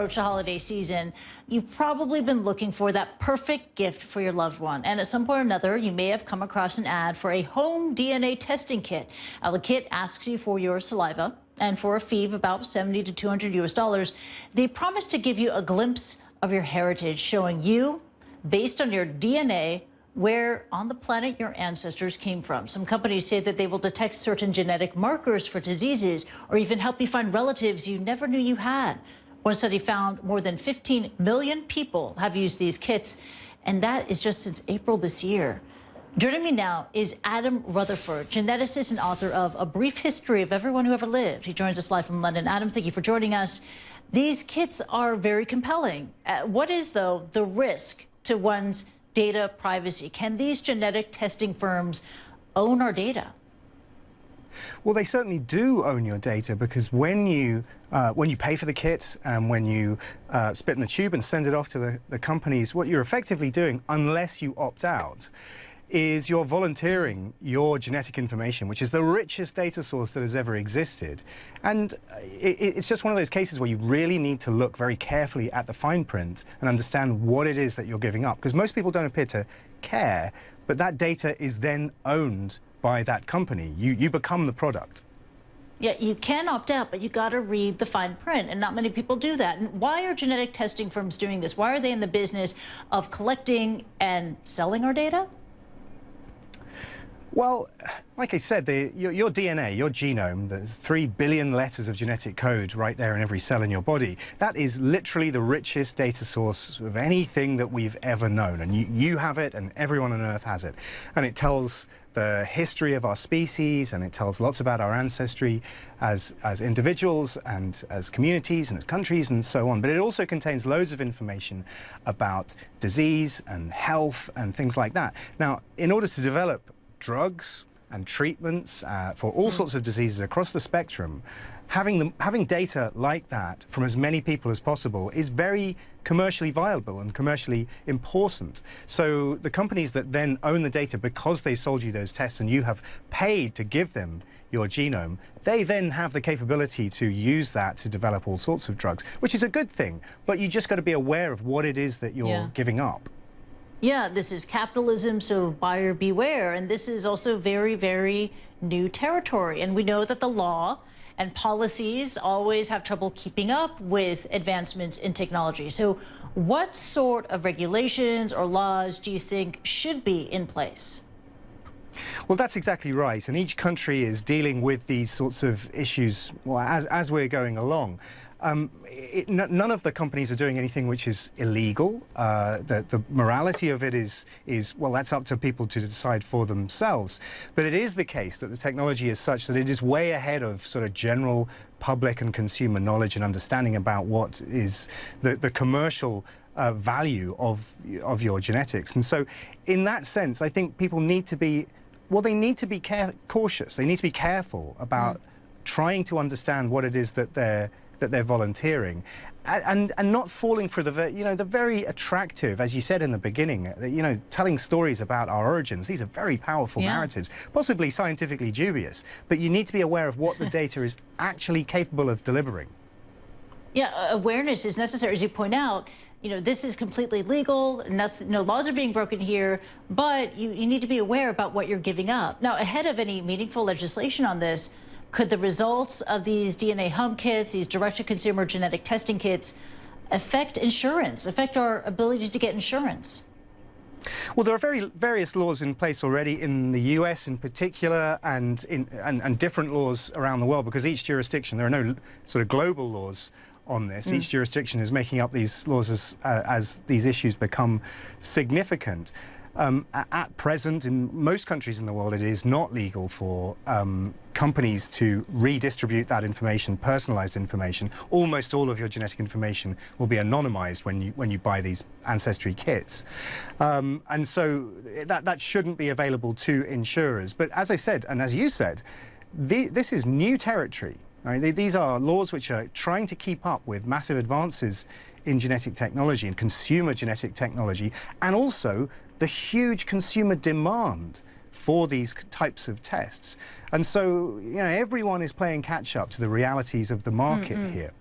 approach the holiday season, you've probably been looking for that perfect gift for your loved one. And at some point or another, you may have come across an ad for a home DNA testing kit. Now, the kit asks you for your saliva, and for a fee of about $70 to $200, they promise to give you a glimpse of your heritage, showing you, based on your DNA, where on the planet your ancestors came from. Some companies say that they will detect certain genetic markers for diseases or even help you find relatives you never knew you had. One study found more than 15 million people have used these kits, and that is just since April this year. Joining me now is Adam Rutherford, geneticist and author of A Brief History of Everyone Who Ever Lived. He joins us live from London. Adam, thank you for joining us. These kits are very compelling. What is, though, the risk to one's data privacy? Can these genetic testing firms own our data? Well, they certainly do own your data, because when you pay for the kit and when you spit in the tube and send it off to the companies, what you're effectively doing, unless you opt out, is you're volunteering your genetic information, which is the richest data source that has ever existed. And it's just one of those cases where you really need to look very carefully at the fine print and understand what it is that you're giving up, because most people don't appear to care, but that data is then owned by that company. You become the product. Yeah, you can opt out, but you got to read the fine print, and not many people do that. And why are genetic testing firms doing this? Why are they in the business of collecting and selling our data? Well, like I said, your DNA, your genome, there's 3 billion letters of genetic code right there in every cell in your body. That is literally the richest data source of anything that we've ever known. And you have it, and everyone on Earth has it. And it tells the history of our species, and it tells lots about our ancestry as individuals and as communities and as countries and so on. But it also contains loads of information about disease and health and things like that. Now, in order to develop drugs and treatments for all sorts of diseases across the spectrum, having data like that from as many people as possible is very commercially viable and commercially important. So the companies that then own the data because they sold you those tests and you have paid to give them your genome, they then have the capability to use that to develop all sorts of drugs, which is a good thing. But you just got to be aware of what it is that you're giving up. Yeah, this is capitalism, so buyer beware. And this is also very, very new territory. And we know that the law and policies always have trouble keeping up with advancements in technology. So what sort of regulations or laws do you think should be in place? Well, that's exactly right. And each country is dealing with these sorts of issues as we're going along. None of the companies are doing anything which is illegal. The morality of it is, well, that's up to people to decide for themselves. But it is the case that the technology is such that it is way ahead of sort of general public and consumer knowledge and understanding about what is the commercial value of your genetics. And so in that sense, I think people need to be, well, they need to be cautious. They need to be careful about trying to understand what it is that they're volunteering, and not falling for the very attractive, as you said in the beginning, telling stories about our origins. These are very powerful narratives, possibly scientifically dubious, but you need to be aware of what the data is actually capable of delivering. Yeah, awareness is necessary, as you point out. This is completely legal. No laws are being broken here, but you need to be aware about what you're giving up. Now, ahead of any meaningful legislation on this, could the results of these DNA home kits, these direct-to-consumer genetic testing kits, affect insurance, affect our ability to get insurance? Well, there are various laws in place already in the US in particular, and different laws around the world, because each jurisdiction, there are no sort of global laws on this. Each jurisdiction is making up these laws as these issues become significant. At present, in most countries in the world, it is not legal for companies to redistribute that information, personalized information. Almost all of your genetic information will be anonymized when you buy these ancestry kits. And so that shouldn't be available to insurers. But as I said, and as you said, this is new territory. Right? These are laws which are trying to keep up with massive advances in genetic technology and consumer genetic technology, and also the huge consumer demand for these types of tests. And so, everyone is playing catch up to the realities of the market here.